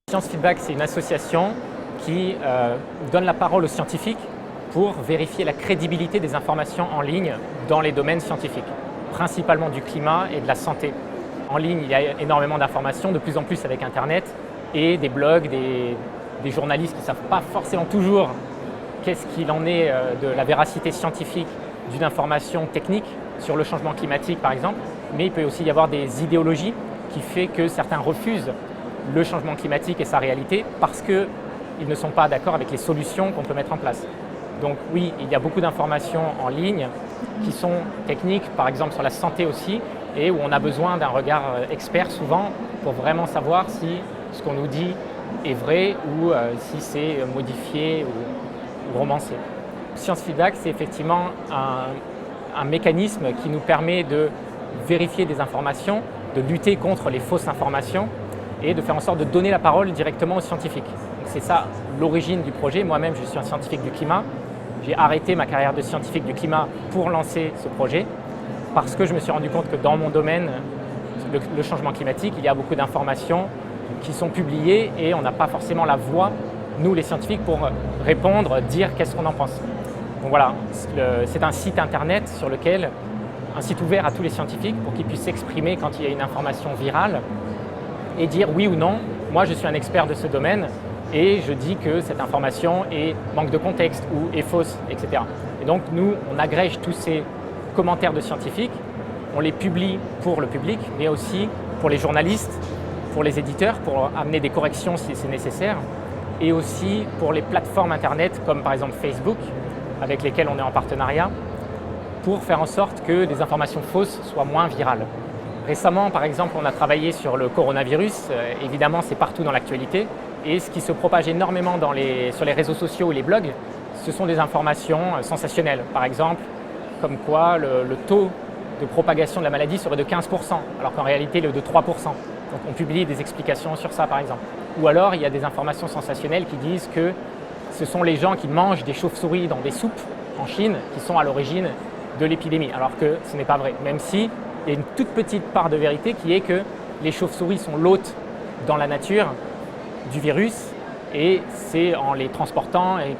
Science Feedback, c'est une association qui donne la parole aux scientifiques pour vérifier la crédibilité des informations en ligne dans les domaines scientifiques, principalement du climat et de la santé. En ligne, il y a énormément d'informations, de plus en plus avec Internet, et des blogs, des journalistes qui ne savent pas forcément toujours qu'est-ce qu'il en est de la véracité scientifique d'une information technique sur le changement climatique, par exemple. Mais il peut aussi y avoir des idéologies qui font que certains refusent le changement climatique et sa réalité parce qu'ils ne sont pas d'accord avec les solutions qu'on peut mettre en place. Donc oui, il y a beaucoup d'informations en ligne qui sont techniques, par exemple sur la santé aussi, et où on a besoin d'un regard expert souvent pour vraiment savoir si ce qu'on nous dit est vrai ou si c'est modifié ou romancé. Science Feedback, c'est effectivement un mécanisme qui nous permet de vérifier des informations, de lutter contre les fausses informations et de faire en sorte de donner la parole directement aux scientifiques. C'est ça l'origine du projet. Moi-même, je suis un scientifique du climat. J'ai arrêté ma carrière de scientifique du climat pour lancer ce projet parce que je me suis rendu compte que dans mon domaine, le changement climatique, il y a beaucoup d'informations qui sont publiées et on n'a pas forcément la voix, nous les scientifiques, pour répondre, dire qu'est-ce qu'on en pense. Donc voilà, c'est un site internet sur lequel, un site ouvert à tous les scientifiques pour qu'ils puissent s'exprimer quand il y a une information virale et dire oui ou non, moi je suis un expert de ce domaine et je dis que cette information manque de contexte ou est fausse, etc. Et donc nous, on agrège tous ces commentaires de scientifiques, on les publie pour le public, mais aussi pour les journalistes, pour les éditeurs, pour amener des corrections si c'est nécessaire, et aussi pour les plateformes internet comme par exemple Facebook, avec lesquelles on est en partenariat, pour faire en sorte que des informations fausses soient moins virales. Récemment, par exemple, on a travaillé sur le coronavirus. Évidemment, c'est partout dans l'actualité. Et ce qui se propage énormément sur les réseaux sociaux ou les blogs, ce sont des informations sensationnelles. Par exemple, comme quoi le taux de propagation de la maladie serait de 15%, alors qu'en réalité, il est de 3%. Donc on publie des explications sur ça, par exemple. Ou alors, il y a des informations sensationnelles qui disent que ce sont les gens qui mangent des chauves-souris dans des soupes en Chine qui sont à l'origine de l'épidémie, alors que ce n'est pas vrai. Même si il y a une toute petite part de vérité qui est que les chauves-souris sont l'hôte dans la nature du virus et c'est en les transportant et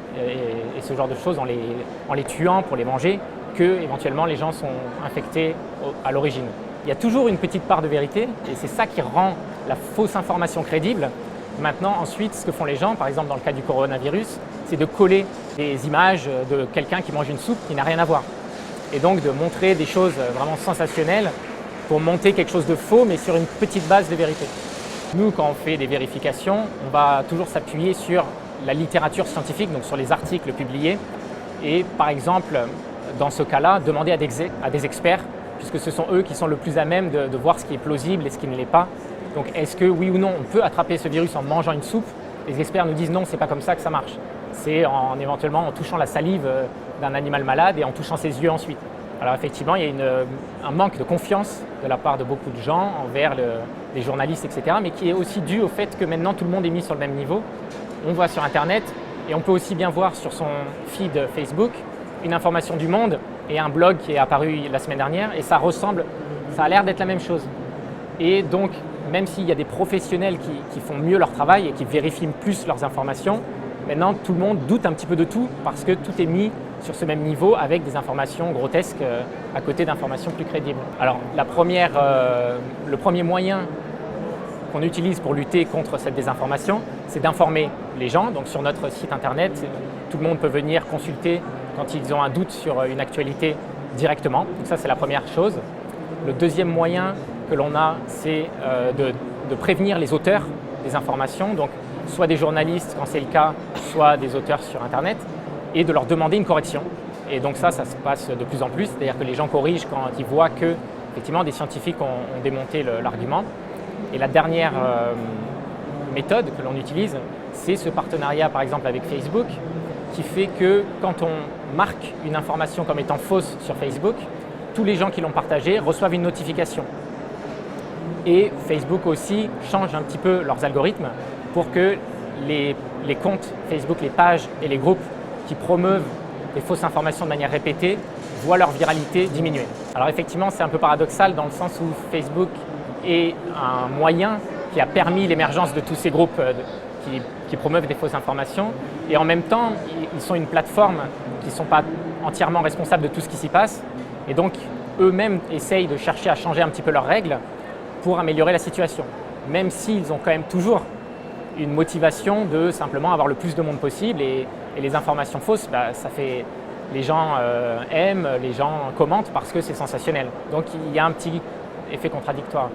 ce genre de choses, en les tuant pour les manger, que éventuellement les gens sont infectés à l'origine. Il y a toujours une petite part de vérité et c'est ça qui rend la fausse information crédible. Maintenant, ensuite, ce que font les gens, par exemple dans le cas du coronavirus, c'est de coller des images de quelqu'un qui mange une soupe qui n'a rien à voir. Et donc de montrer des choses vraiment sensationnelles pour monter quelque chose de faux, mais sur une petite base de vérité. Nous, quand on fait des vérifications, on va toujours s'appuyer sur la littérature scientifique, donc sur les articles publiés. Et par exemple, dans ce cas-là, demander à des experts, puisque ce sont eux qui sont le plus à même de voir ce qui est plausible et ce qui ne l'est pas. Donc est-ce que oui ou non, on peut attraper ce virus en mangeant une soupe? Les experts nous disent non, c'est pas comme ça que ça marche. C'est éventuellement en touchant la salive d'un animal malade et en touchant ses yeux ensuite. Alors effectivement, il y a un manque de confiance de la part de beaucoup de gens envers les journalistes, etc., mais qui est aussi dû au fait que maintenant tout le monde est mis sur le même niveau. On voit sur Internet et on peut aussi bien voir sur son feed Facebook une information du Monde et un blog qui est apparu la semaine dernière et ça a l'air d'être la même chose. Et donc, même s'il y a des professionnels qui font mieux leur travail et qui vérifient plus leurs informations, maintenant tout le monde doute un petit peu de tout parce que tout est mis sur ce même niveau avec des informations grotesques à côté d'informations plus crédibles. Alors le premier moyen qu'on utilise pour lutter contre cette désinformation, c'est d'informer les gens. Donc sur notre site internet, tout le monde peut venir consulter quand ils ont un doute sur une actualité directement. Donc ça, c'est la première chose. Le deuxième moyen que l'on a, c'est de prévenir les auteurs des informations, donc soit des journalistes quand c'est le cas, soit des auteurs sur Internet, et de leur demander une correction. Et donc ça se passe de plus en plus, c'est-à-dire que les gens corrigent quand ils voient que effectivement, des scientifiques ont démonté l'argument. Et la dernière méthode que l'on utilise, c'est ce partenariat par exemple avec Facebook, qui fait que quand on marque une information comme étant fausse sur Facebook, tous les gens qui l'ont partagée reçoivent une notification. Et Facebook aussi change un petit peu leurs algorithmes pour que les comptes Facebook, les pages et les groupes qui promeuvent des fausses informations de manière répétée voient leur viralité diminuer. Alors effectivement, c'est un peu paradoxal dans le sens où Facebook est un moyen qui a permis l'émergence de tous ces groupes qui promeuvent des fausses informations. Et en même temps, ils sont une plateforme qui ne sont pas entièrement responsables de tout ce qui s'y passe. Et donc, eux-mêmes essayent de chercher à changer un petit peu leurs règles pour améliorer la situation. Même s'ils ont quand même toujours une motivation de simplement avoir le plus de monde possible. Et les informations fausses, les gens aiment, les gens commentent parce que c'est sensationnel. Donc, il y a un petit effet contradictoire.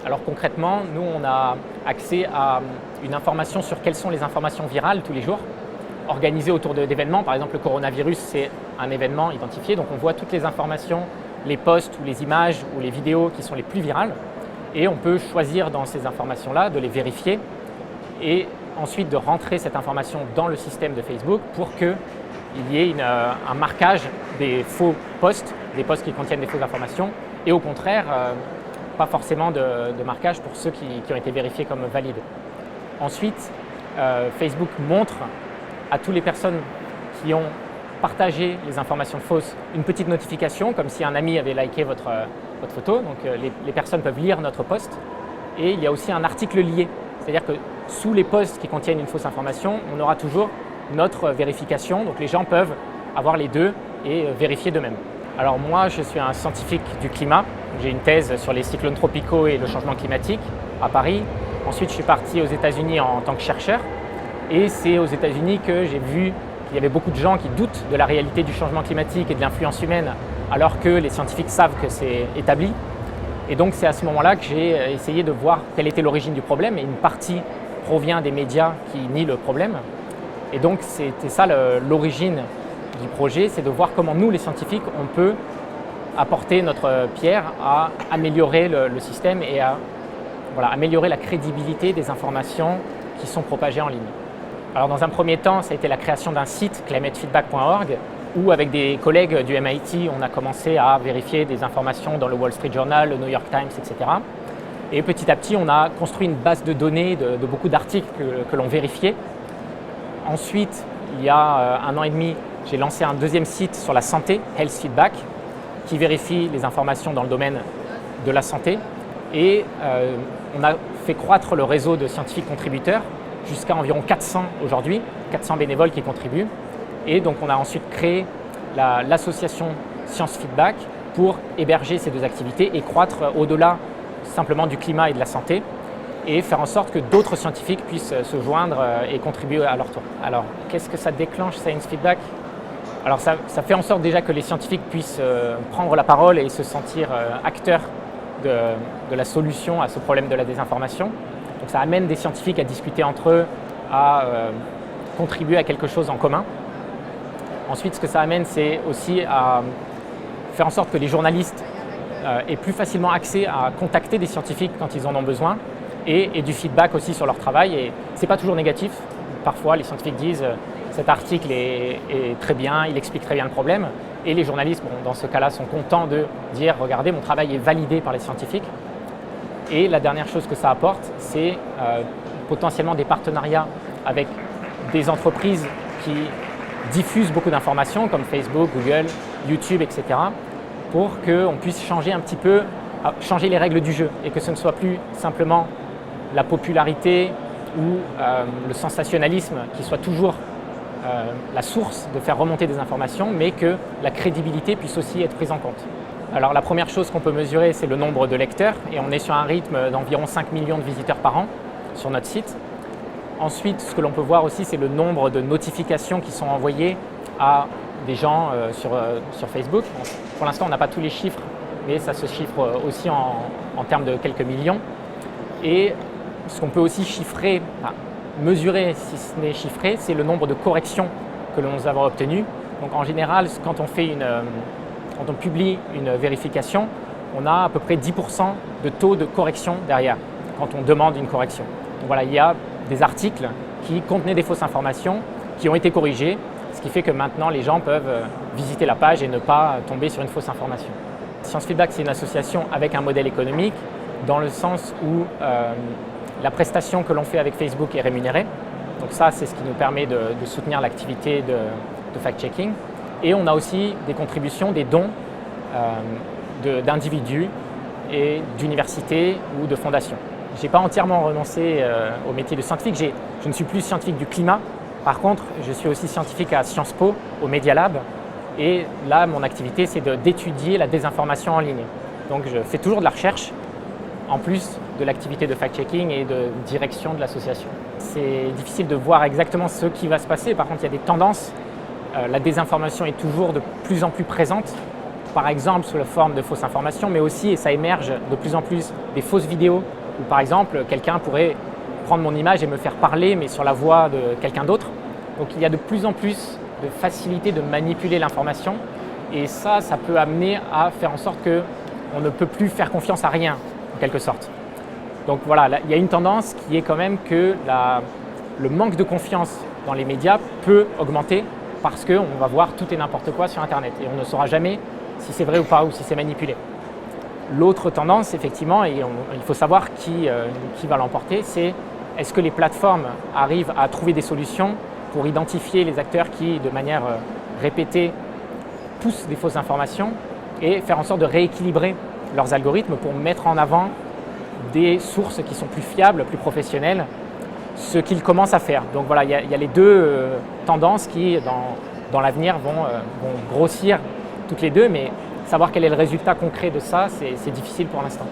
Alors concrètement, nous, on a accès à une information sur quelles sont les informations virales tous les jours, organisées autour d'événements. Par exemple, le coronavirus, c'est un événement identifié. Donc, on voit toutes les informations, les posts ou les images ou les vidéos qui sont les plus virales. Et on peut choisir dans ces informations-là de les vérifier et ensuite de rentrer cette information dans le système de Facebook pour qu'il y ait un marquage des faux posts, des posts qui contiennent des fausses informations, et au contraire, pas forcément de marquage pour ceux qui ont été vérifiés comme valides. Ensuite, Facebook montre à toutes les personnes qui ont partagé les informations fausses une petite notification, comme si un ami avait liké votre photo. Donc les personnes peuvent lire notre post. Et il y a aussi un article lié. C'est-à-dire que sous les posts qui contiennent une fausse information, on aura toujours notre vérification. Donc les gens peuvent avoir les deux et vérifier d'eux-mêmes. Alors moi, je suis un scientifique du climat. J'ai une thèse sur les cyclones tropicaux et le changement climatique à Paris. Ensuite, je suis parti aux États-Unis en tant que chercheur. Et c'est aux États-Unis que j'ai vu qu'il y avait beaucoup de gens qui doutent de la réalité du changement climatique et de l'influence humaine, alors que les scientifiques savent que c'est établi. Et donc c'est à ce moment-là que j'ai essayé de voir quelle était l'origine du problème. Et une partie provient des médias qui nient le problème. Et donc c'était ça l'origine du projet, c'est de voir comment nous, les scientifiques, on peut apporter notre pierre à améliorer le système et à améliorer la crédibilité des informations qui sont propagées en ligne. Alors dans un premier temps, ça a été la création d'un site, climatefeedback.org, où avec des collègues du MIT, on a commencé à vérifier des informations dans le Wall Street Journal, le New York Times, etc. Et petit à petit, on a construit une base de données de beaucoup d'articles que l'on vérifiait. Ensuite, il y a 1 an et demi, j'ai lancé un deuxième site sur la santé, Health Feedback, qui vérifie les informations dans le domaine de la santé. Et on a fait croître le réseau de scientifiques contributeurs jusqu'à environ 400 aujourd'hui, 400 bénévoles qui contribuent. Et donc on a ensuite créé l'association Science Feedback pour héberger ces deux activités et croître au-delà simplement du climat et de la santé et faire en sorte que d'autres scientifiques puissent se joindre et contribuer à leur tour. Alors, qu'est-ce que ça déclenche, Science Feedback ? Alors ça fait en sorte déjà que les scientifiques puissent prendre la parole et se sentir acteurs de la solution à ce problème de la désinformation. Donc ça amène des scientifiques à discuter entre eux, à contribuer à quelque chose en commun. Ensuite, ce que ça amène, c'est aussi à faire en sorte que les journalistes aient plus facilement accès à contacter des scientifiques quand ils en ont besoin et du feedback aussi sur leur travail. Et ce n'est pas toujours négatif. Parfois, les scientifiques disent cet article est très bien, il explique très bien le problème. Et les journalistes, dans ce cas-là, sont contents de dire « Regardez, mon travail est validé par les scientifiques ». Et la dernière chose que ça apporte, c'est potentiellement des partenariats avec des entreprises qui diffusent beaucoup d'informations comme Facebook, Google, YouTube, etc. pour qu'on puisse changer un petit peu, changer les règles du jeu et que ce ne soit plus simplement la popularité ou le sensationnalisme qui soit toujours la source de faire remonter des informations, mais que la crédibilité puisse aussi être prise en compte. Alors la première chose qu'on peut mesurer, c'est le nombre de lecteurs et on est sur un rythme d'environ 5 millions de visiteurs par an sur notre site. Ensuite, ce que l'on peut voir aussi, c'est le nombre de notifications qui sont envoyées à des gens sur Facebook. Pour l'instant, on n'a pas tous les chiffres, mais ça se chiffre aussi en termes de quelques millions. Et ce qu'on peut aussi chiffrer, mesurer si ce n'est chiffrer, c'est le nombre de corrections que nous avons obtenues. Donc en général, quand on publie une vérification, on a à peu près 10% de taux de correction derrière, quand on demande une correction. Donc voilà, il y a des articles qui contenaient des fausses informations, qui ont été corrigés, ce qui fait que maintenant les gens peuvent visiter la page et ne pas tomber sur une fausse information. Science Feedback, c'est une association avec un modèle économique, dans le sens où la prestation que l'on fait avec Facebook est rémunérée. Donc ça, c'est ce qui nous permet de soutenir l'activité de fact-checking. Et on a aussi des contributions, des dons d'individus et d'universités ou de fondations. n'ai pas entièrement renoncé au métier de scientifique. Je ne suis plus scientifique du climat. Par contre, je suis aussi scientifique à Sciences Po, au Media Lab. Et là, mon activité, c'est d'étudier la désinformation en ligne. Donc, je fais toujours de la recherche, en plus de l'activité de fact-checking et de direction de l'association. C'est difficile de voir exactement ce qui va se passer. Par contre, il y a des tendances. La désinformation est toujours de plus en plus présente, par exemple sous la forme de fausses informations, mais aussi, et ça émerge de plus en plus, des fausses vidéos, où par exemple, quelqu'un pourrait prendre mon image et me faire parler, mais sur la voix de quelqu'un d'autre. Donc il y a de plus en plus de facilité de manipuler l'information, et ça peut amener à faire en sorte qu'on ne peut plus faire confiance à rien, en quelque sorte. Donc voilà, là, il y a une tendance qui est quand même que le manque de confiance dans les médias peut augmenter parce qu'on va voir tout et n'importe quoi sur Internet et on ne saura jamais si c'est vrai ou pas ou si c'est manipulé. L'autre tendance, effectivement, et il faut savoir qui va l'emporter, c'est est-ce que les plateformes arrivent à trouver des solutions pour identifier les acteurs qui, de manière répétée, poussent des fausses informations et faire en sorte de rééquilibrer leurs algorithmes pour mettre en avant des sources qui sont plus fiables, plus professionnelles, ce qu'ils commencent à faire. Donc voilà, il y a les deux tendances qui, dans l'avenir, vont grossir toutes les deux, mais savoir quel est le résultat concret de ça, c'est difficile pour l'instant.